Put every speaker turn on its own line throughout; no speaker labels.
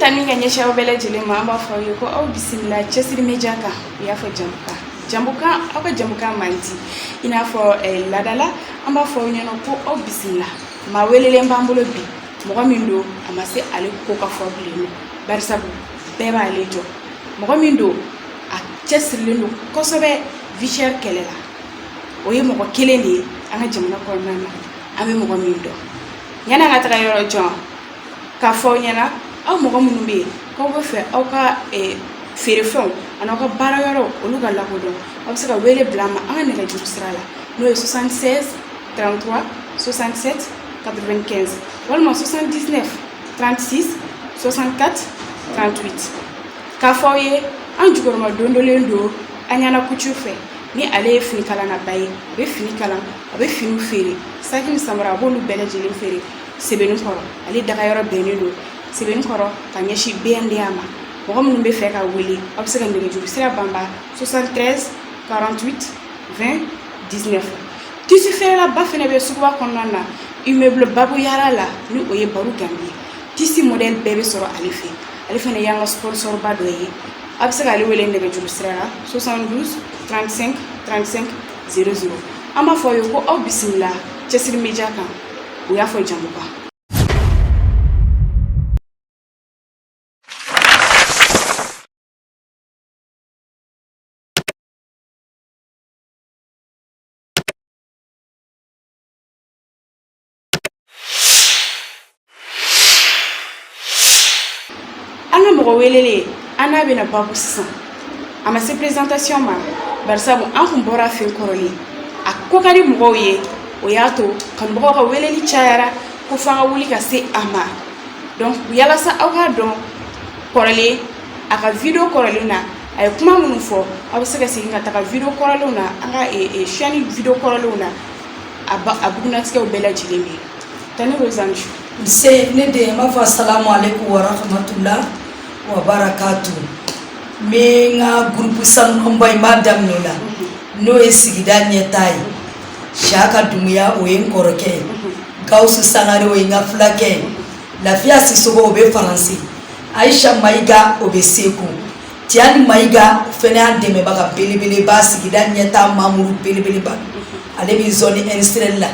tani ka ɲɛsin aw bɛɛ lajɛlen ma an b'a fɔ aw ye ko aw bisimila cɛsiri media kan u y'a fɔ jamukan aw ka jamukan man di i n'a fɔ ladala an b'a fɔ aw ɲɛna ko aw bisimila maa welelen b'an bolo bi mɔgɔ min don a ma se ale ko ka fɔ bilen barisa bɛɛ b'ale jɔ mɔgɔ min don a cɛsirilen don kosɛbɛ vie chère kɛlɛ la o ye mɔgɔ kelen de ye an ka jamana kɔnɔna na an bɛ mɔgɔ min dɔn yanni an ka taga yɔrɔ jɔn k'a fɔ aw ɲɛna aw mɔgɔ minnu bɛ yen k'aw bɛ fɛ aw ka feerefɛnw ani aw ka baara yɔrɔw olu ka lakodɔn aw bɛ se ka wele bila an ma an ka nɛgɛjuru sira la n'o ye 76 33 67 95 walima 79 36 64 38 k'a fɔ aw ye an jukɔrɔma dondolen don an ɲana kucu fɛ ni ale ye fini kalan na ba ye a bɛ fini kalan a bɛ finiw feere saki ni samara a b'olu bɛɛ lajɛlen feere sɛbɛnni kɔrɔ ale dagayɔrɔ bɛnnen don sɛbɛnni kɔrɔ ka ɲɛsin BNDA ma mɔgɔ minnu bɛ fɛ ka wele aw bɛ se ka nɛgɛjuru sira banba 73 48 20 19 tisi feerela ba fɛnɛ bɛ suguba kɔnɔna na immeuble babu yara la ni o ye baro gambi tisi modèle bɛɛ bɛ sɔrɔ ale fɛnɛ y'an ka sponsor ba dɔ ye a bɛ se k'ale wele nɛgɛjuru sira la 72 35 35 00 an b'a fɔ aw ye ko aw bisimila cɛsiri media kan u y'a fɔ jamukan an ka mɔgɔ welele an n'a bɛna babu sisan a ma se présentation ma barisabu an kun bɔra fɛn kɔrɔlen a ko ka di mɔgɔw ye o y'a to kanubagaw ka weleli cayara ko f'an ka wuli ka se a ma donc yalasa aw k'a dɔn kɔrɔlen a ka video kɔrɔlen na a ye kuma minnu fɔ aw bɛ se ka segin ka taga video kɔrɔlenw na an ka chaîne video kɔrɔlenw na a bugunatigɛw bɛɛ lajɛlen bɛ yen tani Rosanju
se ne de ma fa assalamu alaikum wa rahmatullah wa barakatuh me nga groupe Sanumba ma damno la no e sigida nyeta yi shaka dumuya o en koroke Gausu Sangare o nga flake Lafiya Sissoco o be faransi Aisha Maiga o be Seko Tiani Maiga fene an deme baka belebele ba sigida nyeta mamuru belebele ba ale bi zone industrielle la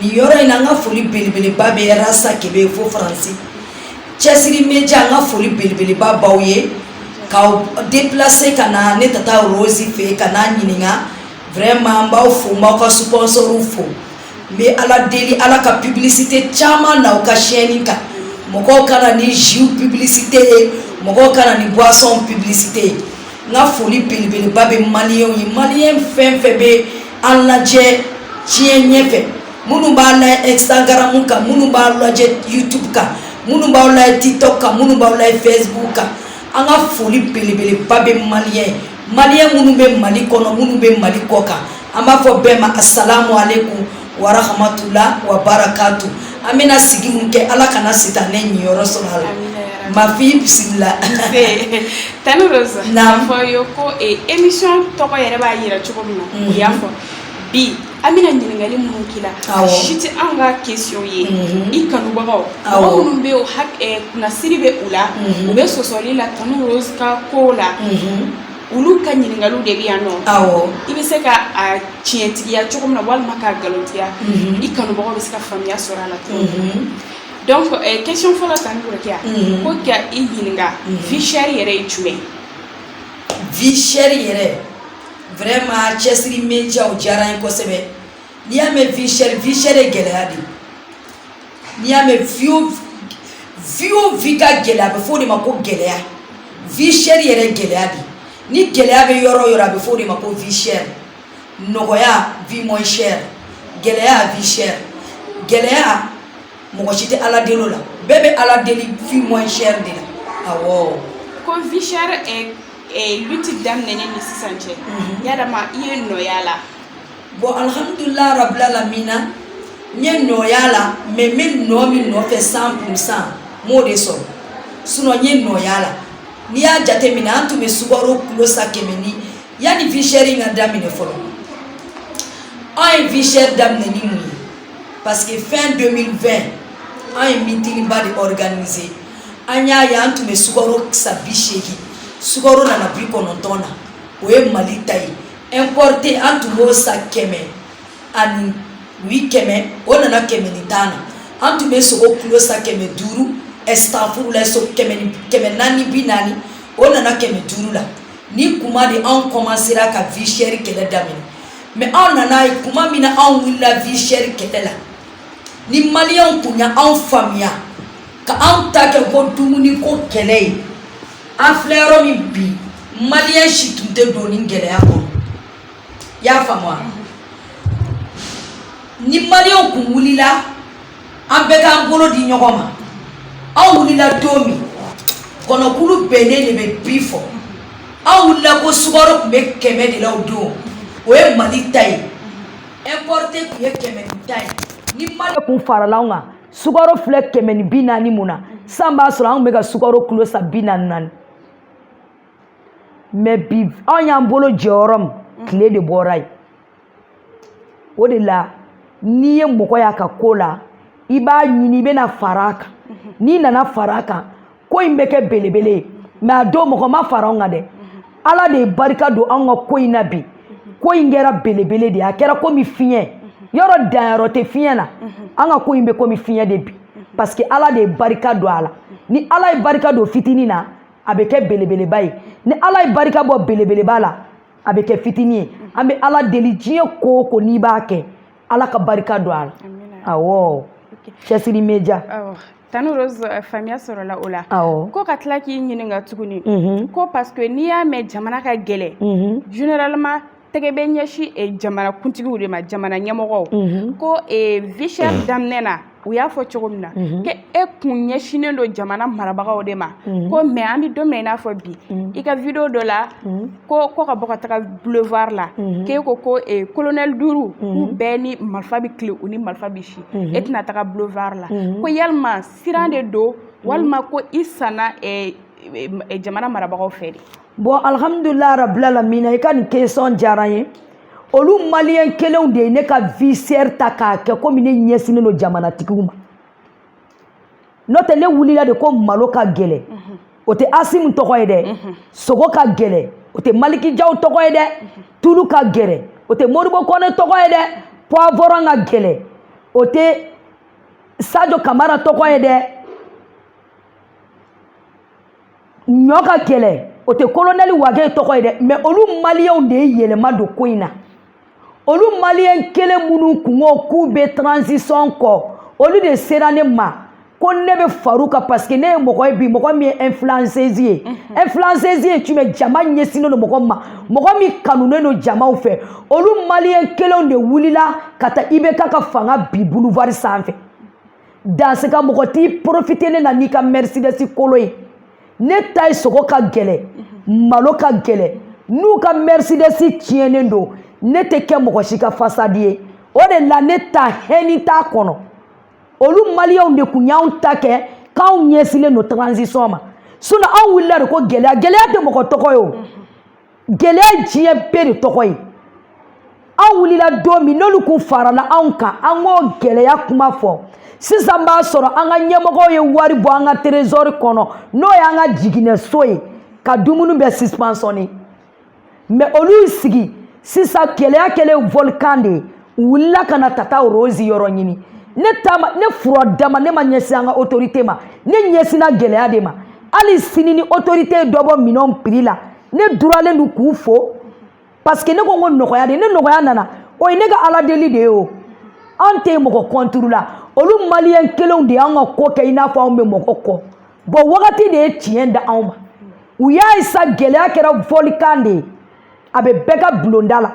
ni yoro ina nga foli belebele ba be rasa kebe fo faransi cɛsiri media nga foli belebele ba baw ye ka déplacer kana ne tata Rosi fe kana ɲininga vraiment baw fo ma ka sponsor fo mais ala deli ala ka publicité chama na ka chaîne ka mɔgɔw kana ni jus publicité mɔgɔw kana ni boisson publicité nga foli belebele ba be malien fɛn fɛn be an lajɛ tiɲɛ ɲɛfɛ minnu b'a la Instagram kan minnu b'a lajɛ YouTube kan minnu b'a la TikTok kan minnu b'a la Facebook kan an ka foli belebele ba be malien minnu bɛ Mali kɔnɔ minnu bɛ Mali kɔ kan an b'a fɔ bɛɛ ma assalamu alaikum wa rahmatullah wa barakatuh an bɛna sigi mun kɛ ala kana sitanɛ ɲiyɔrɔ sɔrɔ a la ma fi bisimila
tani Rosa n'a fɔ ye ko émission tɔgɔ yɛrɛ b'a yira cogo min na o y'a fɔ bi an bɛna ɲininkali minnu k'i la a si tɛ an ka question ye i kanubagaw mɔgɔ minnu bɛ yen kunnasiri bɛ u la u bɛ sɔsɔli la tani Rosa ka ko la olu ka ɲininkaliw de bɛ yan nɔ i bɛ se ka a tiɲɛtigiya cogo min na walima k'a nkalontigiya i kanubagaw bɛ se ka faamuya sɔrɔ a la cogo min donc question fɔlɔ tani Rosa ko ka i ɲininka vie chère yɛrɛ ye jumɛn
vie chère yɛrɛ vraiment cɛsiri media o diyara n ye kosɛbɛ n'i y'a mɛn vie chère ye gɛlɛya de n'i y'a mɛn vie o vie ka gɛlɛya a bɛ fɔ o de ma ko gɛlɛya vie chère yɛrɛ gɛlɛya de ni gɛlɛya bɛ yɔrɔ o yɔrɔ a bɛ fɔ o de ma ko vie chère nɔgɔya vie moins chère gɛlɛya vie chère gɛlɛya mɔgɔ si tɛ ala deli o la bɛɛ bɛ ala deli vie moins chère de la awɔ
ko vie chère lutte daminɛnen ni sisan cɛ yadama i ye nɔya la
bon alhamdulillah rabbil alamin n ye nɔya la mais n bɛ nɔ min nɔfɛ 100% m'o de sɔrɔ sinon n ye nɔya la n'i y'a jateminɛ an tun bɛ sukaro kilo san 100 ni yanni vie chère in ka daminɛ fɔlɔ an ye vie chère daminɛ ni mun ye parce que fin 2020 an ye meeting ba de organiser anya ya antu me sugaro sabishegi sugaro na bi konontona oye Mali tai importé antu mo sa keme ani wi keme ona na keme ni tana antu me sogo kulo sa keme duru estafuru la so keme nani binani ona na keme duru la ni kuma de on commencera ka vie chère kele damine mais on nana kuma mina on willa vie chère kele la ni malien kunya en famille ka an ta ke ko dumuni ko kele a flero mi bi malien shitunde do ni ngele ya ko ya famwa ni malien ku wulila an be ka bolo di nyogoma an wulila domi kono kulu bene ne be bifo an wulila ko sugaro ku be keme de la do o e Mali tai importé ku ye keme tai ni malien ku faralaunga sugaro flek keme ni binani muna samba so an be ka sugaro kulo sa binani nan mais bi an yan bolo jorom clé de boray o de la ni ye moko ya ka kola iba nyini bena faraka ni nana faraka ko imbe ke belebele mais do moko ma faronga de ala de barika do an ko ina bi ko ingera belebele de akera ko mi fiye yoro dayaro te fiye na an ko imbe ko mi fiye de bi parce que ala de barika do ala ni ala e barika do fitini na abeke belebele bay ni ala e barika bo belebele bala abeke fitini ambe ala deli jiye ko ni ba ke ala ka barika do ala awo chesiri meja
Tanu Rose famille soro la ola ko katla ki nyininga tuguni ko parce que ni ya me jamana ka gele généralement tegebe nyashi e jamana kuntigiw de ma jamana nyamogo ko e visher damnena u y'a fɔ cogo min na ke e kun ɲɛsinen do jamana marabagaw de ma ko mais an bi don min n'a fɔ bi i ka video dɔ la ko ka bɔ ka taga boulevard la ke ko colonel Duru u bɛɛ ni marifa bi kile u ni marifa bi si e tɛna taga boulevard la ko yalima siran de do walima ko i sanna jamana marabagaw fɛ de
bon alhamdulillah rabbil alamin i ka nin question diyara n ye olu malien kelenw de ne ka visière ta ka ke ko mine ɲɛsinen no jamana tigiw ma n'o tɛ ne wulila de ko malo ka gɛlɛ o tɛ Asimu tɔgɔ ye dɛ sogo ka gɛlɛ o tɛ Maliki Jaw tɔgɔ ye dɛ tulu ka gɛlɛ o tɛ Modibo Kone tɔgɔ ye dɛ poivron ka gɛlɛ o tɛ Sadio Kamara tɔgɔ ye dɛ ɲɔ ka gɛlɛ o tɛ colonel Wage tɔgɔ ye dɛ mais olu malienw de ye yɛlɛma don ko in na olu malien kelen minnu kungo k'u bɛ transition kɔ olu de sera ne ma ko ne bɛ far'u kan parce que ne ye mɔgɔ ye bi mɔgɔ min ye influenceuse ye influenceuse ye tuma jama ɲɛsinnen don mɔgɔ ma mɔgɔ min kanunen don jamaw fɛ olu malien kelenw de wulila ka taa IBK ka fanga bi boulevard sanfɛ danse ka mɔgɔ t'i profiter ne na n'i ka Mercedes kolo ye ne ta ye sogo ka gɛlɛ malo ka gɛlɛ n'u ka Mercedes tiɲɛnen don ne tɛ kɛ mɔgɔ si ka fasadi ye o de la ne ta hɛni t'a kɔnɔ olu malienw de kun y'anw ta kɛ k'anw ɲɛsinnen don transition ma sinon anw wulila de ko gɛlɛya tɛ mɔgɔ tɔgɔ ye o gɛlɛya diɲɛ bɛɛ de tɔgɔ ye anw wulila don min n'olu kun farala anw kan an k'o gɛlɛya kuma fɔ sisan b'a sɔrɔ an ka ɲɛmɔgɔw ye wari bɔ an ka trésor kɔnɔ n'o y'an ka jiginɛso ye ka dumuni bɛ suspensionné mais olu sigi sisan gɛlɛya kɛlen volcan de ye wulila ka na Tata Rose yɔrɔ ɲini ne fura dama ne ma ɲɛsin an ka autorité ma ne ɲɛsina gɛlɛya de ma hali sini ni autorité ye dɔ bɔ minɛnw prix la ne duralen don k'u fo parce que ne ko n ko nɔgɔya de ne nɔgɔya nana o ye ne ka ala deli de ye o an tɛ mɔgɔ contre la olu malien kelenw de y'an ka ko kɛ i n'a fɔ anw bɛ mɔgɔ kɔ bon wagati de ye tiɲɛ da anw ma u y'a ye sa gɛlɛya kɛra volcan de ye a bɛ bɛɛ ka bulonda la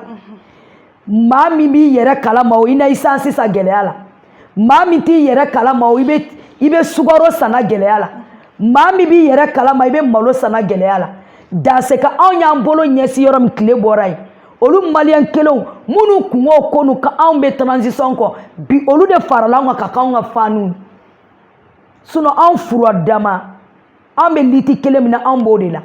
maa min b'i yɛrɛ kalama o i na essence sisan gɛlɛya la maa min t'i yɛrɛ kalama o i bɛ sukaro sanna gɛlɛya la maa min b'i yɛrɛ kalama i bɛ malo sanna gɛlɛya la danse ka anw y'an bolo ɲɛsin yɔrɔ min tile bɔra yen olu malien kelenw minnu kun b'o ko nu ka anw bɛ transition kɔ bi olu de farala anw kan ka k'anw ka faniw sinon anw fura dama anw bɛ liti kelen min na anw b'o de la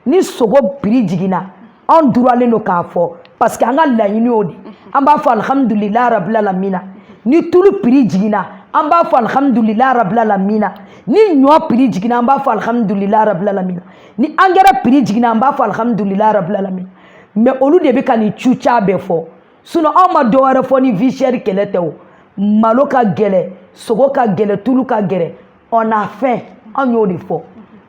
ni sogo prix jiginna anw duralen don k'a fɔ parce que an ka laɲini y'o de an b'a fɔ alhamdulillah rabbil alamina ni tulu prix jiginna an b'a fɔ alhamdulillah rabbil alamin ni ɲɔ prix jiginna an b'a fɔ alhamdulillah rabbil alamin ni engrais prix jiginna an b'a fɔ alhamdulillah rabbil alamin mais olu de bɛ ka nin cuca bɛɛ fɔ sinon anw ma dɔwɛrɛ fɔ ni vie chère kɛlɛ tɛ o malo ka gɛlɛ sogo ka gɛlɛ tulu ka gɛlɛ on a faim anw y'o de fɔ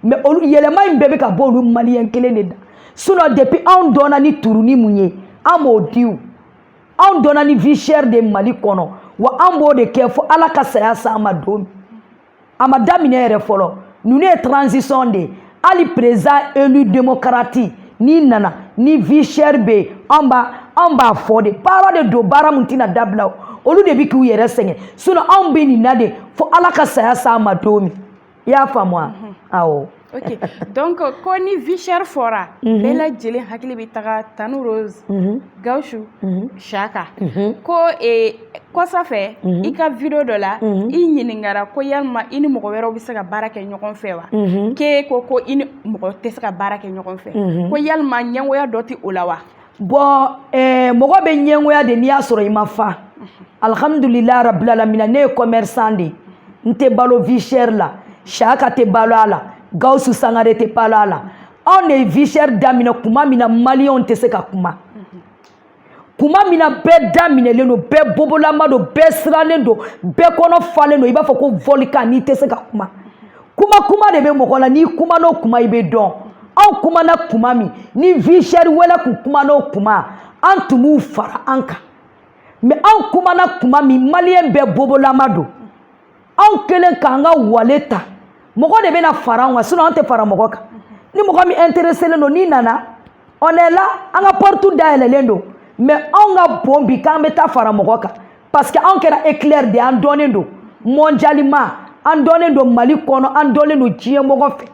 mais olu yɛlɛma in bɛɛ bɛ ka bɔ olu maliyɛn kelen de da sinon depuis anw dɔnna ni turunin mun ye an m'o di o anw dɔnna ni vie chère de Mali kɔnɔ wa an b'o de kɛ fo Ala ka saya s'an ma don min a ma daminɛ yɛrɛ fɔlɔ ninnu ye transition de ye hali président élu démocrate n'i nana ni vie chère bɛ yen an b'a fɔ de baara de don baara mun tɛna dabila o olu de bɛ k'u yɛrɛ sɛgɛn sinon anw bɛ nin na de fo Ala ka saya s'an ma don min i y'a faamu wa awɔ.
Ok, donc ko ni vie chère fɔra bɛɛ lajɛlen hakili bɛ taga Tani Rose Gawusu Saka ko kɔsa fɛ i ka video dɔ la i ɲininkara ko yalima i ni mɔgɔ wɛrɛw bɛ se ka baara kɛ ɲɔgɔn fɛ wa k'e ko i ni mɔgɔ tɛ se ka baara kɛ ɲɔgɔn fɛ ko yalima ɲɛngoya dɔ tɛ o la wa.
Bon mɔgɔ bɛ ɲɛngoya de n'i y'a sɔrɔ i ma fa alhamdulillah rabbil alamin ne ye commerçant de n tɛ balo vie chère la Saka tɛ balo a la Gawusu Sangare tɛ balo a la anw de ye vie chère daminɛ kuma min na maliyɛnw tɛ se ka kuma kuma min na bɛɛ daminɛlen don bɛɛ bobolama don bɛɛ sirannen don bɛɛ kɔnɔ falen don i b'a fɔ ko volcan n'i tɛ se ka kuma kuma de bɛ mɔgɔ la n'i kuma n'o kuma i bɛ dɔn anw kumana kuma min ni vie chère wɛrɛ kun kuma n'o kuma an tun b'u fara an kan mais anw kumana kuma min maliyɛn bɛɛ bobolama don anw kelen k'an ka wale ta mɔgɔ de bɛna fara anw kan sinon an tɛ fara mɔgɔ kan ni mɔgɔ min intéressé don n'i nana on est là an ka porte dayɛlɛlen don mais anw ka bon bi k'an bɛ taa fara mɔgɔ kan parce que anw kɛra éclair de an dɔnnen don mondialement an dɔnnen don Mali kɔnɔ an dɔnnen don diɲɛ mɔgɔ fɛ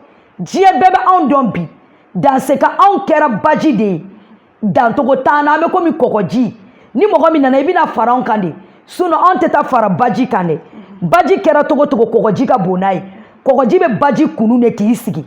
diɲɛ bɛɛ bɛ anw dɔn bi dans ce cas anw kɛra baji de ye dancogo t'an na an bɛ komi kɔgɔji ni mɔgɔ min nana i bɛna fara anw kan de sinon anw tɛ taa fara baji kan dɛ baji kɛra cogo cogo kɔgɔji ka bon n'a ye kɔgɔji bɛ baji kunu de k'i sigi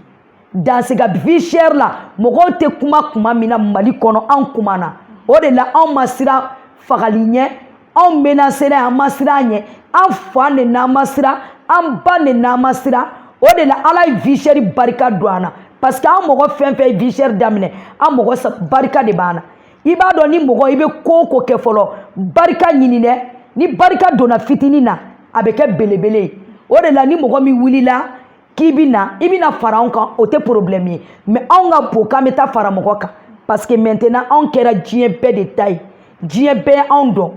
dans ce cas vie chère la mɔgɔw tɛ kuma min na Mali kɔnɔ anw kumana o de la anw ma siran fagali ɲɛ anw menacé la an ma siran ɲɛ an fa de n'an ma siran an ba de n'an ma siran o de la Ala ye vie chère barika don an na parce que an mɔgɔ fɛn fɛn ye vie chère daminɛ an mɔgɔ barika de b'an na i b'a dɔn ni mɔgɔ i bɛ ko o ko kɛ fɔlɔ barika ɲini dɛ ni barika donna fitinin na a bɛ kɛ belebele ye o de la ni mɔgɔ min wulila k'i bɛna i bɛna fara anw kan o tɛ problème ye mais anw ka bon k'an bɛ taa fara mɔgɔ kan parce que maintenant anw kɛra diɲɛ bɛɛ de ta ye diɲɛ bɛɛ anw dɔn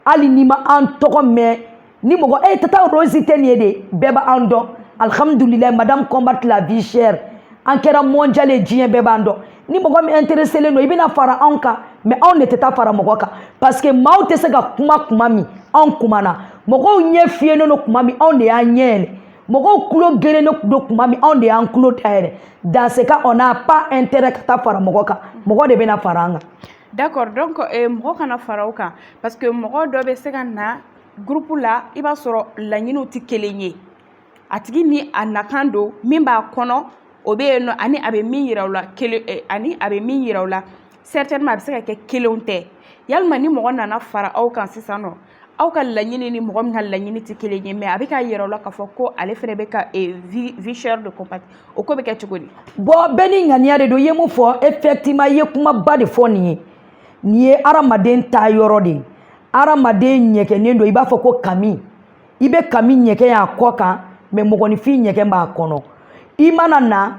hali n'i ma an tɔgɔ mɛn ni mɔgɔ Tata Rose tɛ nin ye de bɛɛ b'an dɔn alhamdulillah madame combat la vie chère an kɛra mondial ye diɲɛ bɛɛ b'an dɔn ni mɔgɔ min intéressé len don i bɛna fara anw kan mais anw de tɛ taa fara mɔgɔ kan parce que maaw tɛ se ka kuma min anw kumana mɔgɔw ɲɛ fiyɛnen don kuma min anw de y'an ɲɛ yɛlɛ mɔgɔw kulo gerenen don kuma min anw de y'an kulo dayɛlɛ dans ce cas on n'a pas intérêt ka taa fara mɔgɔ kan mɔgɔ de bɛna fara an kan.
D'accord, donc mɔgɔ kana fara o kan parce que mɔgɔ dɔ bɛ se ka na groupe la i b'a sɔrɔ laɲiniw tɛ kelen ye a tigi ni a nakan don min b'a kɔnɔ o bɛ yen nɔ ani a bɛ min yira o la ani a bɛ min yira o la certainement a bɛ se ka kɛ kelenw tɛ yalima ni mɔgɔ nana fara aw kan sisan nɔ aw ka laɲini ni mɔgɔ min ka laɲini tɛ kelen ye mais a bɛ ka yira o la k'a fɔ ko ale fana bɛ ka vie chère de compagnie o ko bɛ kɛ cogo di. Bon
bɛɛ ni ŋaniya de don i ye mun fɔ effectivement i ye kumaba de fɔ nin ye hadamaden taa yɔrɔ de ye hadamaden ɲɛkɛnen don i b'a fɔ ko kami i bɛ kami ɲɛkɛ a kɔ kan mais mɔgɔninfin ɲɛkɛ b'a kɔnɔ i mana na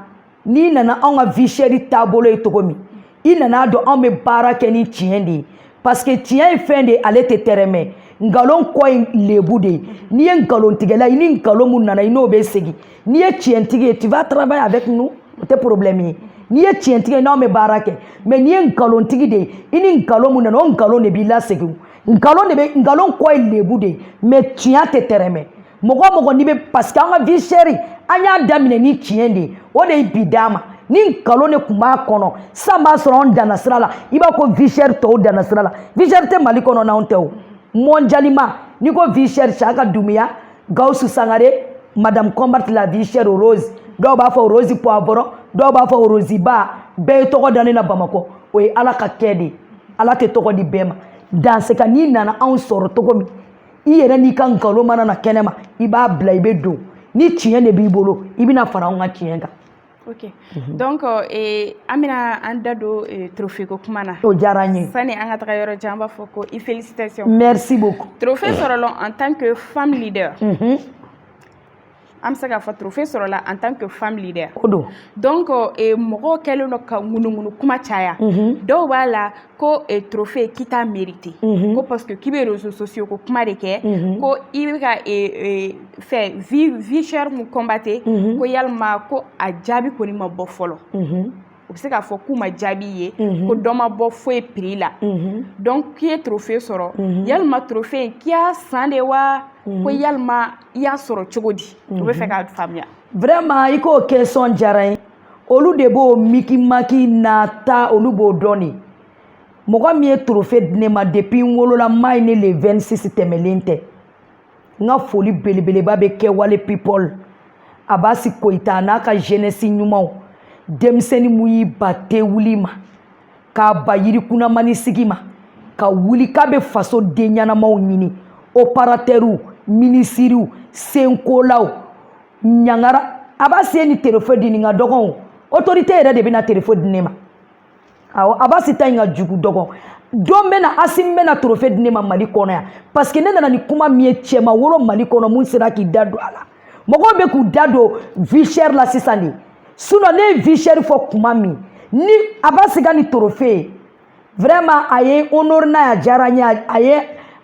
n'i nana anw ka vie chère taabolo ye cogo min i nana dɔn anw bɛ baara kɛ ni tiɲɛ de ye parce que tiɲɛ ye fɛn de ye ale tɛ tɛrɛmɛ nkalon kɔ ye lebu de ye n'i ye nkalontigɛla i ni nkalon mun nana i n'o bɛ segin n'i ye tiɲɛtigi ye tu vas travailler avec nous o tɛ problème ye n'i ye tiɲɛtigi ye n'anw bɛ baara kɛ mais n'i ye nkalontigi de ye i ni nkalon mun nana o nkalon de b'i lasegin nkalon kɔ ye lebu de ye mais tiɲɛ tɛ tɛrɛmɛ mɔgɔ n'i bɛ parce que an ka vie chère an y'a daminɛ ni tiɲɛ de ye o de ye bi d'a ma ni nkalon de tun b'a kɔnɔ san b'a sɔrɔ anw danna sira la i b'a ko vie chère tɔw danna sira la vie chère tɛ Mali kɔnɔ n'anw tɛ o mondialement n'i ko vie chère Saka Doumbouya Gawusu Sangare madame combat la vie chère Rose dɔw b'a fɔ Rose Poivron dɔw b'a fɔ Rose Ba bɛɛ ye tɔgɔ da ne na Bamakɔ o ye Ala ka kɛ de ye Ala tɛ tɔgɔ di bɛɛ ma dans ce cas n'i nana anw sɔrɔ cogo min i yɛrɛ n'i ka nkalon mana na kɛnɛma i b'a bila i bɛ don ni tiɲɛ de b'i bolo i bɛna fara anw ka tiɲɛ kan.
Ok, donc an bɛna an da don trophée ko kuma na.
O diyara n ye.
Sani an ka taga yɔrɔ jan an b'a fɔ ko i félicitations.
Merci beaucoup.
Trophée sɔrɔla en tant que femme leader. An bɛ se k'a fɔ trophée sɔrɔla en tant que femme leader.
O don. Donc
mɔgɔw kɛlen don ka ŋunuŋunu kuma caya. Dɔw b'a la ko trophée k'i t'a mérité. Ko parce que k'i bɛ réseaux sociaux ko kuma de kɛ. Ko i bɛ ka fɛ vie chère mun combattre. Ko yalima ko a jaabi kɔni ma bɔ fɔlɔ. U bɛ se k'a fɔ k'u ma jaabi ye. Ko dɔ ma bɔ foyi prix la. Donc k'i ye trophée sɔrɔ. Yalima trophée k'i y'a san de wa. Ko yalima i y'a sɔrɔ cogo di. U bɛ fɛ k'a faamuya.
Vraiment i k'o question diyara n ye. Olu de b'o miki-maki n'a ta olu b'o dɔn de. Mɔgɔ min ye trophée di ne ma depuis n wolola m'a ye ne le 26 tɛmɛlen tɛ. N ka foli belebeleba bɛ Kɛwale people Abasi Koyita n'a ka jeunesse ɲumanw denmisɛnnin mun y'i ba tewuli ma k'a ba yirikunamani sigi ma ka wuli k'a bɛ faso den ɲɛnamaw ɲini opérateurs ministres senkolaw ɲangara Abasi ye ni trophée di nin ka dɔgɔn autorité yɛrɛ de bɛna trophée di ne ma. Awɔ Abasi ta in ka jugu dɔgɔn don bɛna Asim bɛna trophée di ne ma Mali kɔnɔ yan parce que ne nana ni kuma min ye cɛma wolo Mali kɔnɔ mun sera k'i da don a la mɔgɔw bɛ k'u da don vie chère la sisan de sinon ne ye vie chère fɔ kuma min ni Abasi ka ni trophée vraiment a ye honneur n'a ya diyara n ye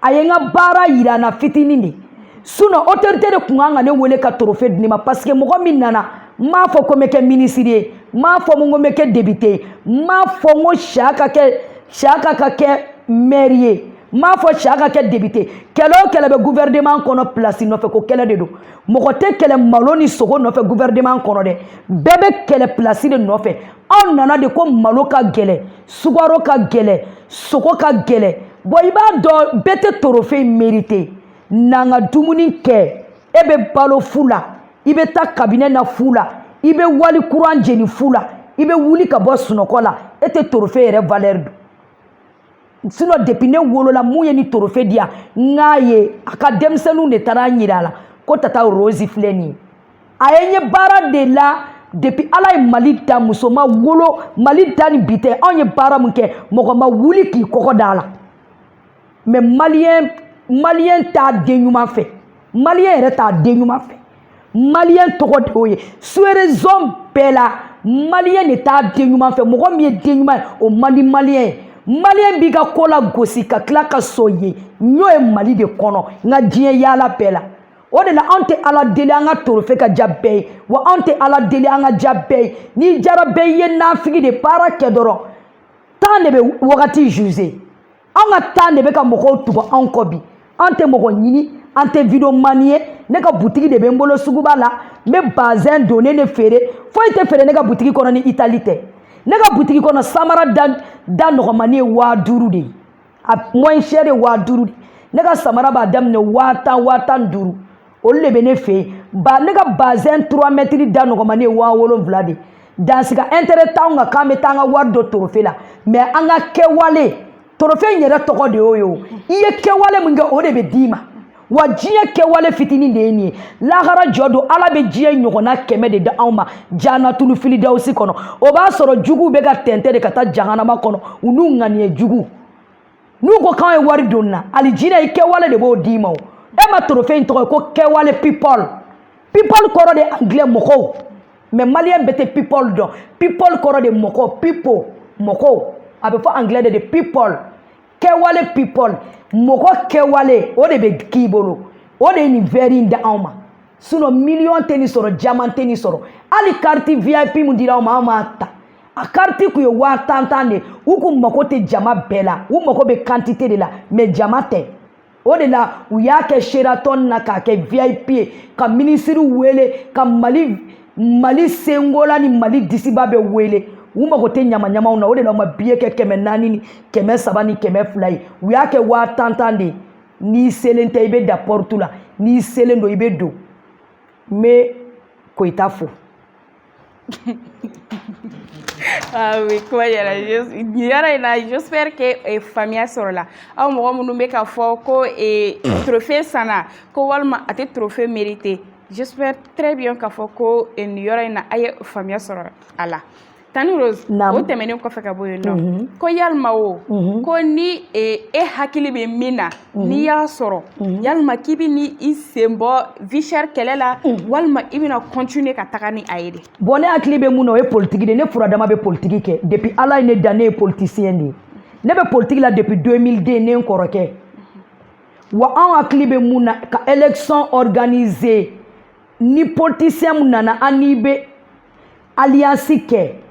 a ye n ka baara yira n na fitinin de sinon autorité de tun kan ka ne wele ka trophée di ne ma parce que mɔgɔ min nana n m'a fɔ ko n bɛ kɛ ministre ye n m'a fɔ ko n bɛ kɛ député ye n m'a fɔ n ko Saka ka kɛ maire ye n m'a fɔ Saka ka kɛ député kɛlɛ o kɛlɛ bɛ gouvernement kɔnɔ place nɔfɛ ko kɛlɛ de don mɔgɔ tɛ kɛlɛ malo ni sogo nɔfɛ gouvernement kɔnɔ dɛ bɛɛ bɛ kɛlɛ place de nɔfɛ anw nana de ko malo ka gɛlɛ sukaro ka gɛlɛ sogo ka gɛlɛ bon i b'a dɔn bɛɛ tɛ trophée mérité n'an ka dumuni kɛ e bɛ balo fu la i bɛ taa cabinet na fu la i bɛ wali courant jeni fu la i bɛ wuli ka bɔ sunɔgɔ la e tɛ trophée yɛrɛ valeur dɔn sinon depuis ne wolola mun ye ni trophée di yan n k'a ye a ka denmisɛnninw de taara n yira a la ko Tata Rose filɛ nin ye a ye n ye baara de la depuis Ala ye Mali da muso ma wolo Mali da ni bi tɛ anw ye baara min kɛ mɔgɔ ma wuli k'i kɔkɔ da la mais maliyɛn t'a den ɲuman fɛ maliyɛn yɛrɛ t'a den ɲuman fɛ maliyɛn tɔgɔ de y'o ye sous-région bɛɛ la maliyɛn de t'a den ɲuman fɛ mɔgɔ min ye den ɲuman ye o man di maliyɛn ye maliyɛn b'i ka ko la gosi ka tila ka sɔn ye ɲɔ ye Mali de kɔnɔ nka diɲɛ yaala bɛɛ la o de la anw tɛ Ala deli an ka trophée ka diya bɛɛ ye wa anw tɛ Ala deli an ka diya bɛɛ ye n'i diyara bɛɛ ye nafigi de baara kɛ dɔrɔn temps de bɛ wagati juger anw ka temps de bɛ ka mɔgɔw tugu anw kɔ bi an tɛ mɔgɔ ɲini an tɛ vidéoman ye ne ka butigi de bɛ n bolo suguba la n bɛ bazin donné ne feere foyi tɛ feere ne ka butigi kɔnɔ ni Italie tɛ ne ka butigi kɔnɔ samara da nɔgɔmani ye 5000 de ye a moins cher de 5000 de ne ka samara b'a daminɛ 10,000 olu de bɛ ne fɛ yen ne ka bazin 3 mètres da nɔgɔmani ye 7000 de dansika intérêt t'anw kan k'an bɛ taa an ka wari don trophée la mais an ka kɛwale trophée in yɛrɛ tɔgɔ de y'o ye o i ye kɛwale min kɛ o de bɛ d'i ma wa diɲɛ kɛwale fitinin de ye nin ye lahara jɔ don Ala bɛ diɲɛ ɲɔgɔnna 100 de da anw ma janatulu filidawusi kɔnɔ o b'a sɔrɔ juguw bɛ ka tɛntɛn de ka taa jahanama kɔnɔ u n'u ŋaniye jugu n'u ko k'anw ye wari don na ali jinɛ i kɛwale de b'o d'i ma o e ma trophée in tɔgɔ ye ko kɛwale people kɔrɔ de anglais mɔgɔw mais maliyɛn bɛɛ tɛ people dɔn people kɔrɔ de mɔgɔ people mɔgɔw a bɛ fɔ anglais de people kɛwale people mɔgɔ kɛwale o de bɛ k'i bolo o de ye nin verre in da anw ma sinon million tɛ nin sɔrɔ diamant tɛ nin sɔrɔ hali carte VIP mun dira anw ma anw m'a ta a carte kun ye 50,000 de u kun mako tɛ jama bɛɛ la u mako bɛ quantité de la mais jama tɛ o de la u y'a kɛ Sheraton na k'a kɛ VIP ye ka ministre wele ka Mali sengola ni Mali disiba bɛ wele u mako tɛ ɲamaɲamaw na o de la u ma billet kɛ 400 ni 300 ni 200 ye u y'a kɛ 50,000 de n'i selen tɛ i bɛ da porte la n'i selen don i bɛ don n bɛ Koyita fo
Ah oui, quoi, j'espère que famille sera là. Ah, moi, mon nom est Kafo, trophée sana, ko walma ate trophée mérité. J'espère très bien Kafo ko y aura une famille sera là. Tani Rose, o tɛmɛnen kɔfɛ ka bɔ yen nɔ ko yalima o ko ni e hakili bɛ min na n'i y'a sɔrɔ yalima k'i bɛ ni i sen bɔ vie chère kɛlɛ la walima i bɛna continuer ka taga ni a ye de.
Bon ne hakili bɛ mun na o ye politique de ye, ne furadama bɛ politique kɛ depuis Ala ye ne dan ne ye politicien de ye, ne bɛ politique la depuis 2002 ne n kɔrɔkɛ, wa an hakili bɛ mun na ka élection organiser ni politicien mun nana an n'i bɛ alliance kɛ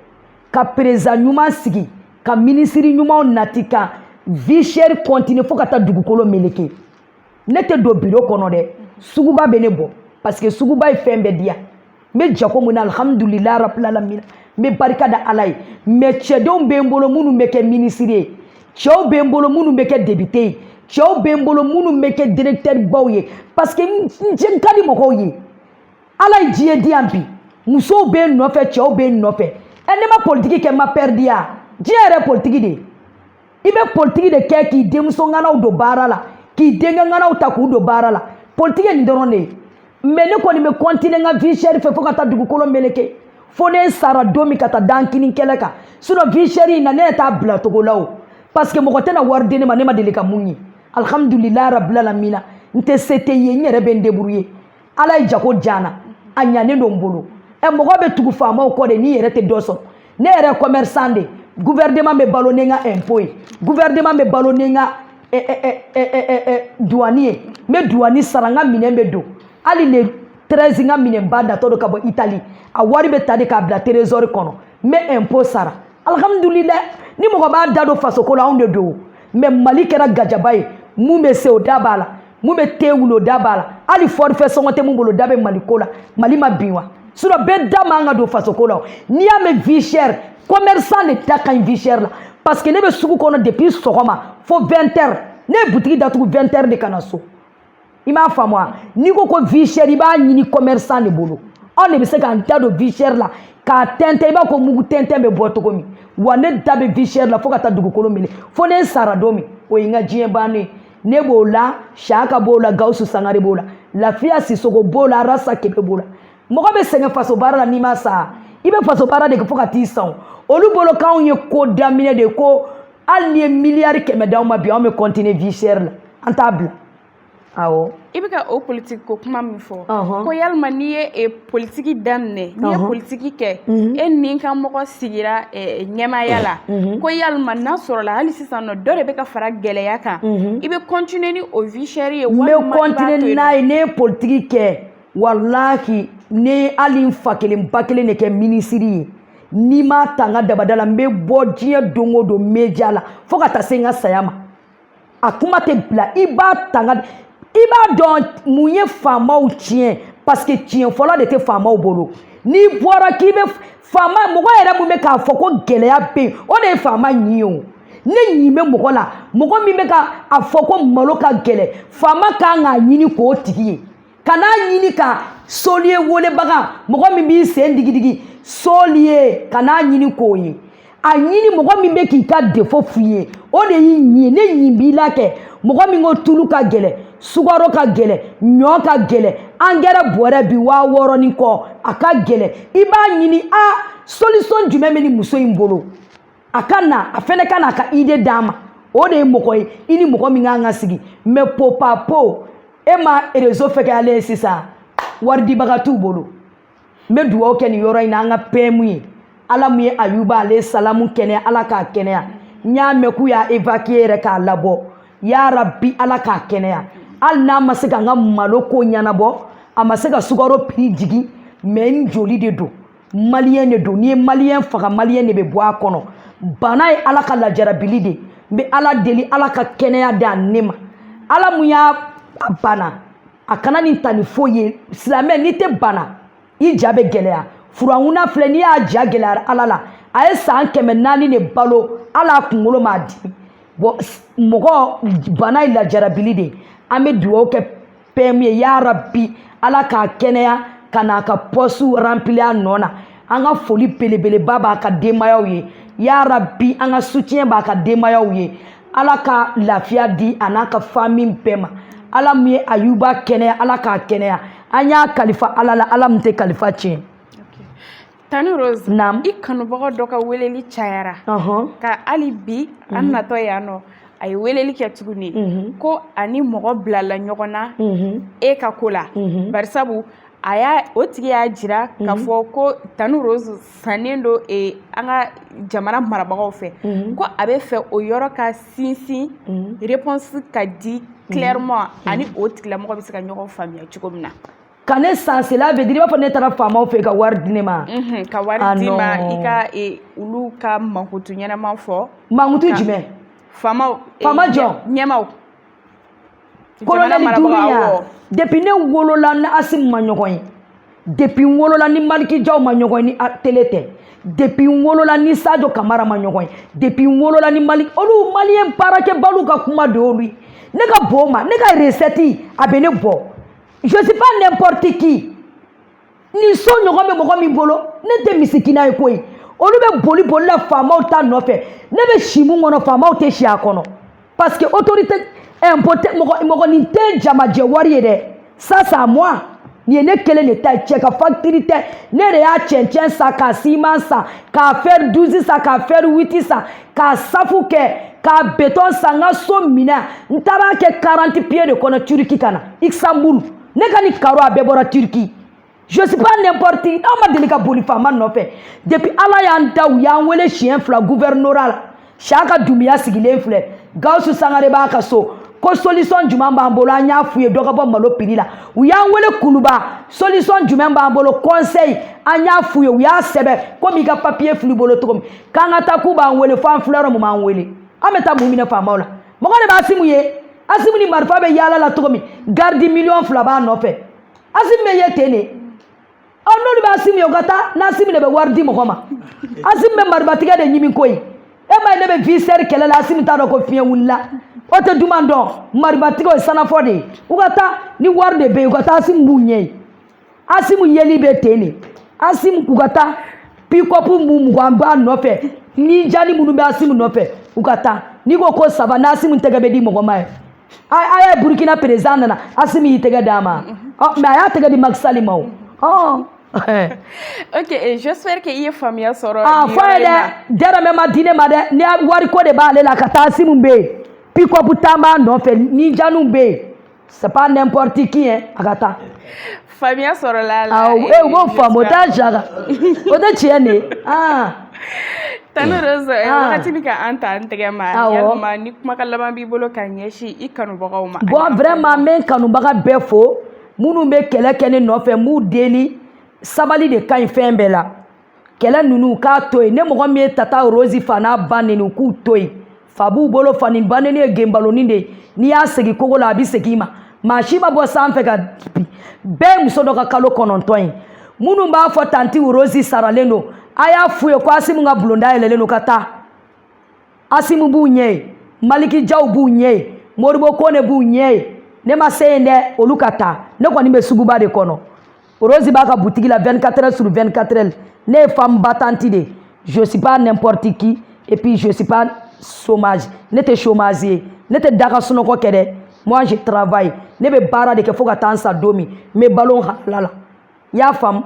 ka président ɲuman sigi ka ministre ɲumanw nati ka vie chère continue fo ka taa dugukolo meleke. Ne tɛ don bureau kɔnɔ dɛ, suguba bɛ ne bɔ parce que suguba ye fɛn bɛɛ di yan, n bɛ jako mun na alhamdulilayi rabbil alamin, n bɛ barika da Ala ye, mais cɛdenw bɛ n bolo minnu bɛ kɛ ministre ye, cɛw bɛ n bolo minnu bɛ kɛ député ye, cɛw bɛ n bolo minnu bɛ kɛ directeur baw ye parce que n ka di mɔgɔw ye. Ala ye diɲɛ di yan bi, musow bɛ n nɔfɛ, cɛw bɛ n nɔfɛ. Ne ma politique kɛ ma perdu ya, diɲɛ yɛrɛ politique de. I bɛ politique de kɛ k'i denmuso ŋanaw don baara la, k'i denkɛ ŋanaw ta k'u don baara la. Politique nin dɔrɔn de ye. Mais ne kɔni bɛ continuer n ka vie chère fɛ fo ka taa dugukolo meleke. Fo ne sara don min ka taa da n kini kɛlɛ kan. Sinon vie chère in na ne t'a bila togo la o. Parce que mɔgɔ tɛna wari di ne ma, ne ma deli ka mun ye. Alhamdulilayi rabbil alamin, n tɛ se tɛ ye, n yɛrɛ bɛ n débrouiller. Ala ye jago diyan na, a ɲanen don n bolo. Mɔgɔ bɛ tugu faamaw kɔ de n'i yɛrɛ tɛ dɔ sɔrɔ. Ne yɛrɛ commerçant de, gouvernement bɛ balo ni n ka impôt ye, gouvernement bɛ balo ni n ka douane ye, n bɛ douane sara, n ka minɛn bɛ don. Hali le 13 n ka minɛnba natɔ don ka bɔ Italie, a wari bɛ ta de k'a bila trésor kɔnɔ, n bɛ impôt sara. Alhamdulilayi, ni mɔgɔ b'a da don fasoko la anw de don, mais Mali kɛra gajaba ye, mun bɛ se o da b'a la, mun bɛ te wuli o da b'a la, hali forfait sɔngɔ tɛ mun bolo o da bɛ Mali ko la, Mali ma bin wa? Sinon bɛɛ da man ka don fasoko la. N'i y'a mɛn vie chère, commerçant de da ka ɲi vie chère la parce que ne bɛ sugu kɔnɔ depuis sɔgɔma fo 20h, ne ye boutique datugu 20h de ka na so. I m'a faamu wa? N'i ko ko vie chère i b'a ɲini commerçant de bolo. Anw de bɛ se k'an da don vie chère la k'a tɛntɛn i b'a fɔ mugu tɛntɛn bɛ bɔ cogo min, wa ne da bɛ vie chère la fo ka taa dugukolo minɛ, fo ne sara don min o ye n ka diɲɛ bannen. Ne b'o la, Saka b'o la, Gawusu Sangare b'o la, Lafiya Sisoko b'o la, Arasa Kebe b'o la. Mɔgɔ bɛ sɛgɛn faso baara la n'i ma sa, i bɛ faso baara de kɛ fo ka t'i san. Olu bolo k'anw ye ko daminɛ de ko hali n'i ye miliyari 100 d'anw ma bi anw bɛ continuer vie chère la, an t'a bila. Awɔ. I bɛ ka o politique ko kuma min fɔ, ko yalima n'i ye politique daminɛ, n'i ye politique kɛ, e ni ka mɔgɔ sigira ɲɛmaaya la, ko yalima n'a sɔrɔla hali sisan nɔ dɔ de bɛ ka fara gɛlɛya kan, i bɛ continuer ni o vie chère ye walima i b'a to yen? N bɛ continuer n'a ye, ne ye politique kɛ, walahi ne hali n fa kelen ba kelen de kɛ ministre ye, n'i ma ta n ka dabada la n bɛ bɔ diɲɛ don o don média la fo ka taa se n ka saya ma. A kuma tɛ bila, i b'a ta n ka, i b'a dɔn mun ye faamaw tiɲɛ parce que tiɲɛ fɔlɔ de tɛ faamaw bolo. N'i bɔra k'i bɛ faama, mɔgɔ yɛrɛ mun bɛ k'a fɔ ko gɛlɛya bɛ yen o de ye faama ɲi ye o. Ne ɲi bɛ mɔgɔ la, mɔgɔ min bɛ k'a fɔ ko malo ka gɛlɛ, faama kan k'a ɲini k'o tigi ye. Kana ɲini ka solier welebaga, mɔgɔ min b'i sen digidigi, solier kana ɲini k'o ye. A ɲini mɔgɔ min bɛ k'i ka défaut f'i ye, o de y'i ɲi. Ne ɲi b'i la kɛ, mɔgɔ min ko tulu ka gɛlɛ, sukaro ka gɛlɛ, ɲɔ ka gɛlɛ, angɛrɛ bɔrɛ bi 6000 ni kɔ, a ka gɛlɛ. I b'a ɲini solution jumɛn bɛ ni muso in bolo? A ka na, a fɛnɛ ka na a ka idée d'a ma. O de ye mɔgɔ ye, i ni mɔgɔ min kan ka sigi. Mais po pa po, e ma réseau fɛkɛyalen sisan, wari dibaga t'u bolo. N bɛ dugawu kɛ nin yɔrɔ in na an ka PM ye. Ala mun ye Ayuba ale salamu kɛnɛya, Ala k'a kɛnɛya. N y'a mɛn k'u y'a évacuer yɛrɛ k'a labɔ. Ya Rabbi, Ala k'a kɛnɛya. Hali n'a ma se ka n ka malo ko ɲɛnabɔ, a ma se ka sukaro prix jigin, mais n joli de don. Maliyɛn de don. N'i ye maliyɛn faga, maliyɛn de bɛ bɔ a kɔnɔ. Bana ye Ala ka lajarabili de. N bɛ Ala deli, Ala ka kɛnɛya d'a ne ma. Ala mun y'a bana, a kana nin ta ni foyi ye. Silamɛ n'i tɛ bana, i ja bɛ gɛlɛya. Furankuna filɛ n'i y'a ja gɛlɛyara Ala la, a ye san 400 de balo, Ala kunkolo m'a dimi. Bon, mɔgɔ bana ye lajarabili de. An bɛ dugawu kɛ PM ye, ya Rabbi, Ala k'a kɛnɛya ka n'a ka poste remplir a nɔ na. an ka foli belebeleba b'a ka denbayaw ye ya Rabbi an ka soutien b'a ka denbayaw ye Ala ka lafiya di a n'a ka famille bɛɛ ma Ala min ye Ayuba kɛnɛya Ala k'a kɛnɛya an y'a kalifa Ala la Ala min tɛ kalifa tiɲɛ.
Tani Rose i kanubaga dɔ ka weleli cayara ka hali bi an natɔ yan nɔ a ye weleli kɛ tuguni ko ani mɔgɔ bilala ɲɔgɔn na e ka ko la barisabu o tigi y'a jira k'a fɔ ko Tani Rose sannen do an ka jamana marabagaw fɛ ko a bɛ fɛ o yɔrɔ ka sinsin réponse ka di clairement ani o tigilamɔgɔ bɛ se ka ɲɔgɔn faamuya cogo min na.
Ka ne sansela veut dire i b'a fɔ ne taara faamaw fɛ ka wari di ne ma
ka wari di ma i ka olu ka mankutu ɲɛnama fɔ
mankutu jumɛn
faama
jɔn
ɲɛmaw
kolonɛli dunuya depuis ne wolola ni Asimu ma ɲɔgɔn ye depuis n wolola ni Maliki Jaw ma ɲɔgɔn ye ni télé tɛ depuis n wolola ni Sadio Kamara ma ɲɔgɔn ye depuis n wolola ni olu maliyɛn baarakɛbaliw ka kuma de y'olu ye ne ka bon ma ne ka recette a bɛ ne bɔ. Je ne suis pas n'importe qui. Ni so ɲɔgɔn bɛ mɔgɔ min bolo ne tɛ misikina ye koyi olu bɛ boli la faamaw ta nɔfɛ ne bɛ si mun kɔnɔ faamaw tɛ si a kɔnɔ parce que autorité impote mɔgɔnin tɛ jamajɛ wari ye dɛ ça c'est à moi nin ye ne kelen de ta ye cɛ ka facture tɛ ne de y'a cɛncɛn san ka ciment san k'a fer 12 san k'a fer 8 san k'a safu kɛ k'a béton san n ka so minɛ n taara kɛ 40 pieds de kɔnɔ Turki ka na Istanbul ne ka ni karo a bɛɛ bɔra Turki je suis pas n'importe qui n'aw ma deli ka boli faama nɔfɛ depuis Ala y'an da u y'an wele siɲɛ 2 gouvernorat la Saka Doumbouya sigilen filɛ Gawusu Sangare b'a ka so ko solution jumɛn b'an bolo an y'a f'u ye dɔ ka bɔ malo prix la u y'an wele Kuluba solution jumɛn b'an bolo conseil an y'a f'u ye u y'a sɛbɛn komi i ka papier filɛ u bolo cogo min k'an ka taa k'u b'an wele fo an filɛyɔrɔ mun b'an wele an bɛ taa mun minɛ faamaw la mɔgɔ de b'a Asimu ye Asimu ni marifa bɛ yaala la cogo min garde 2 millions b'a nɔfɛ Asimu bɛ ye ten de n'olu bɛ Asimu ye u ka taa n'Asimu de bɛ wari di mɔgɔ ma Asimu bɛ marifatigɛ de ɲimi koyi e ma ye ne bɛ viseur kɛlɛ la Asimu t'a dɔn ko fiɲɛ wulila o tɛ duman dɔn marifatigɛw ye sanafɔ de ye u ka taa ni wari de bɛ yen u ka taa Asimu b'u ɲɛ ye Asimu yeli bɛ ten de Asimu u ka taa pick-up mugan b'a nɔfɛ ni jali minnu bɛ Asimu nɔfɛ u ka taa n'i ko saba n'Asimu tɛgɛ bɛ di mɔgɔ ma ye a ye Burkina président nana Asimu y'i tɛgɛ d'a ma mais a y'a tɛgɛ di Macky Sall ma o
ok j'espère que i ye faamuya sɔrɔ
fɔ ye dɛ dɛrɛmɛ ma di ne ma dɛ ni wari ko de b'ale la ka taa Asimu bɛ yen pick-up tan b'a nɔfɛ ni janu bɛ yen c'est pas n'importe qui hein a ka taa
faamuya sɔrɔla la
u b'o faamu o t'a jaga o tɛ tiɲɛ de
Tani Rose wagati bɛ ka an ta an tɛgɛ ma yalima ni kumakan laban b'i bolo ka ɲɛsin i kanubagaw ma
bon vraiment n bɛ n kanubaga bɛɛ fo minnu bɛ kɛlɛ kɛ ne nɔfɛ n b'u deli sabali de ka ɲi fɛn bɛɛ la kɛlɛ ninnu k'a to yen ne mɔgɔ min ye Tata Rose fa n'a ba neni u k'u to yen fa b'u bolo fa nin ba neni ye genbaloni de ye n'i y'a segin kogo la a bɛ segin i ma maa si ma bɔ sanfɛ ka bi bɛɛ ye muso dɔ ka kalo 9 ye minnu b'a fɔ tanti Rose saralen don a y'a f'u ye ko Asimu ka bulonda yɛlɛlen don ka taa Asimu b'u ɲɛ ye Maliki Jaw b'u ɲɛ ye Modibo Kone b'u ɲɛ ye ne ma se yen dɛ olu ka taa ne kɔni bɛ suguba de kɔnɔ Rose b'a ka boutique la 24 heures sur 24 heures ne ye femme battante de je suis pas n'importe qui et puis je suis pas chômage ne tɛ chômage ye ne tɛ daga sunɔgɔ kɛ dɛ moi je travaille ne bɛ baara de kɛ fo ka taa n sa don min n bɛ balo halala la i y'a faamu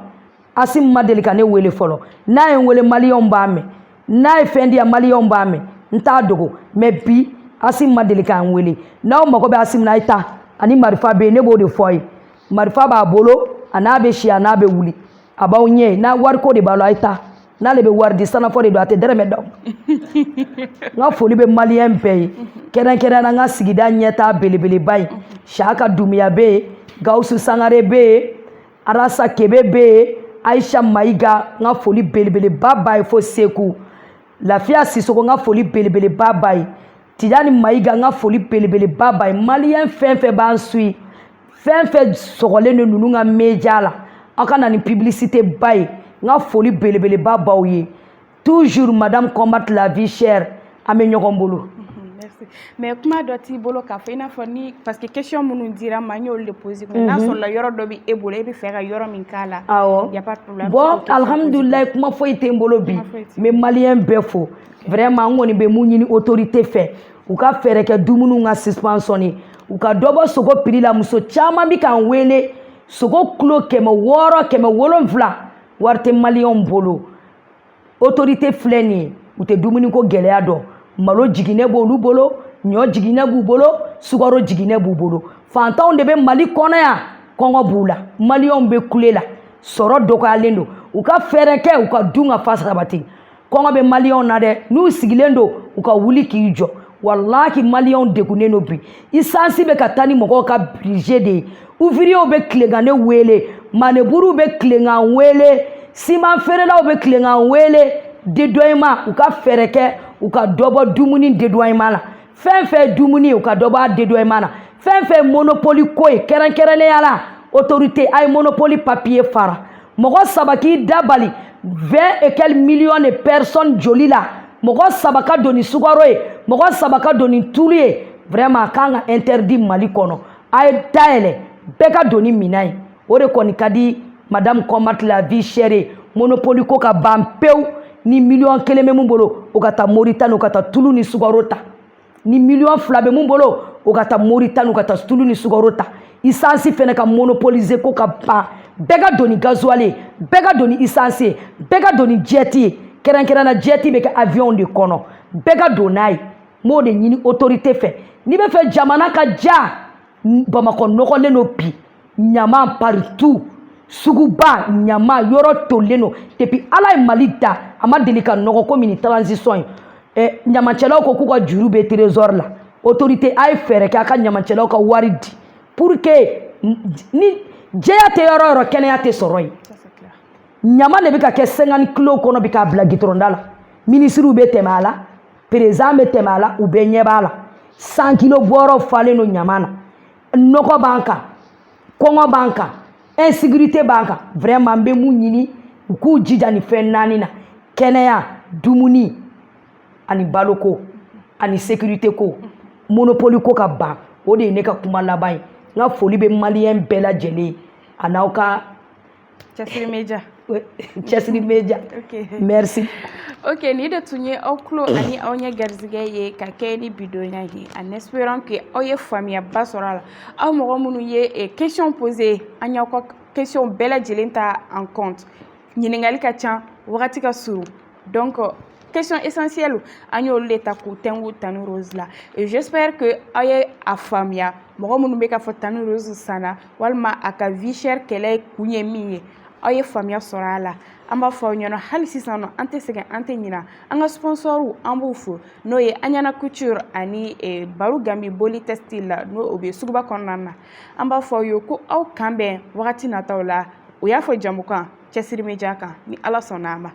Asimu ma deli ka ne wele fɔlɔ n'a ye n wele maliyɛnw b'a mɛn n'a ye fɛn di yan maliyɛnw b'a mɛn n t'a dogo mais bi Asimu ma deli k'an wele n'aw mago bɛ Asimu na a ye taa ani marifa bɛ yen ne b'o de fɔ a ye marifa b'a bolo a n'a bɛ si a n'a bɛ wuli a b'aw ɲɛ n'a wariko de b'a la a ye taa n'ale bɛ wari di sanafɔ de don a tɛ dɛrɛmɛ d'aw ma n ka foli bɛ maliyɛn bɛɛ ye kɛrɛnkɛrɛnnenya n ka sigida ɲɛtaa belebeleba ye Saka Doumbouya bɛ yen Gawusu Sangare bɛ yen Arasa Kebe bɛ yen Aisha Mayiga n ka foli belebeleba b'a ye fo Seku Lafiya Sisoko n ka foli belebeleba b'a ye Tijani Mayiga n ka foli belebeleba b'a ye maliyɛn fɛn fɛn b'an suit fɛn fɛn sɔgɔlen don ninnu ka média la aw ka na ni publicité ba ye n ka foli belebeleba b'aw ye toujours madame combat la vie chère an bɛ ɲɔgɔn bolo.
mais kuma dɔ t'i bolo k'a fɔ i n'a fɔ ni parce que question minnu dira ma n y'olu de poser n'a sɔrɔla yɔrɔ dɔ bɛ e bolo e bɛ fɛ ka yɔrɔ min k'a la y a pas de problème
bon alhamdulilayi kuma foyi tɛ n bolo bi n bɛ maliyɛn bɛɛ fo vraiment n kɔni bɛ mun ɲini autorité fɛ u ka fɛɛrɛ kɛ dumuniw ka suspension ye u ka dɔ bɔ sogo prix la muso caman bɛ k'an wele sogo kilo 600 700 wari tɛ maliyɛnw bolo autorité filɛ nin ye u tɛ dumuni ko gɛlɛya dɔn malo jiginɛ b'olu bolo ɲɔ jiginɛ b'u bolo sukaro jiginɛ b'u bolo fantanw de bɛ mali kɔnɔ yan kɔngɔ b'u la maliyɛnw bɛ kule la sɔrɔ dɔgɔyalen don u ka fɛɛrɛ kɛ u ka dun ka fa sabati kɔngɔ bɛ maliyɛnw na dɛ n'u sigilen don u ka wuli k'i jɔ wallahi maliyɛnw degunnen don bi isansi bɛ ka taa ni mɔgɔw ka budget de ye ouvriers bɛ tilengan ne wele maneburuw bɛ tilengan wele siman feerelaw bɛ tilengan wele dédoiement u ka fɛɛrɛ kɛ u ka dɔ bɔ dumuni dédoiement la fɛn fɛn dumuni u ka dɔ bɔ a dédoiement la fɛn fɛn monopole ko ye kɛrɛnkɛrɛnnenya la autorité a ye monopole papier fara mɔgɔ saba k'i dabali 20 et quelques millions de personnes joli la mɔgɔ saba ka don ni sukaro ye mɔgɔ saba ka don ni tulu ye vraiment a kan ka interdit mali kɔnɔ a ye dayɛlɛ bɛɛ ka don ni minan ye o de kɔni ka di madame combattre la vie chère monopole ko ka ban pewu ni million 1 bɛ mun bolo o ka taa Mauritanie o ka taa tulu ni sukaro ta ni million 2 bɛ mun bolo o ka taa Mauritanie o ka taa tulu ni sukaro ta essence fɛnɛ ka monopoliser ko ka ban bɛɛ ka don ni gasoil ye bɛɛ ka don ni essence ye bɛɛ ka don ni jet ye kɛrɛnkɛrɛnna jet bɛ kɛ avion de kɔnɔ bɛɛ ka don n'a ye n b'o de ɲini autorité fɛ n'i bɛ fɛ jamana ka ja Bamakɔ nɔgɔlen don bi ɲama partout suguba ɲama yɔrɔ tolen don depuis ala ye mali da a ma deli ka nɔgɔ komi ni transition ye ɲamacɛlaw ko k'u ka juru bɛ trésor la autorité a ye fɛɛrɛ kɛ a ka ɲamacɛlaw ka wari di pour que ni jɛya tɛ yɔrɔ yɔrɔ kɛnɛya tɛ sɔrɔ yen ɲama de bɛ ka kɛ 50 kilos kɔnɔ bɛ k'a bila gitɔrɔnda la ministres bɛ tɛmɛ a la président bɛ tɛmɛ a la u bɛɛ ɲɛ b'a la 100 kilos bɔyɔrɔ falen don ɲama na nɔgɔ b'an kan kɔngɔ b'an kan insécurité b'an kan vraiment n bɛ mun ɲini u k'u jija nin fɛn 4 na kɛnɛya dumuni ani baloko ani sécurité ko monopole ko ka ban o de ye ne ka kuma laban ye n ka foli bɛ maliyɛn bɛɛ lajɛlen ye a n'aw ka
cɛsiri media
cɛsiri media merci
ok ni de tun ye aw tulo ani aw ɲɛ garizigɛ ye ka kɛ ni bidonya ye en espérant que aw ye faamuyaba sɔrɔ a la aw mɔgɔ minnu ye question posé an y'aw ka question bɛɛ lajɛlen ta en compte ɲininkali ka ca wagati ka surun donc question essentielle an y'olu de ta k'u tɛngu Tani Rose la et j'espère que aw ye a faamuya mɔgɔ minnu bɛ k'a fɔ Tani Rose sanna walima a ka vie chère kɛlɛ kun ye min ye aw ye faamuya sɔrɔ a la an b'a fɔ aw ɲɛna hali sisan nɔ an tɛ sɛgɛn an tɛ ɲina an ka sponsors an b'u fo n'o ye Agnana Couture ani Baru Gambi Boli Textile la n'o o bɛ suguba kɔnɔna na an b'a fɔ aw ye ko aw kan bɛn wagati nataw la o y'a fɔ jamukan cɛsiri media kan ni ala sɔnna a ma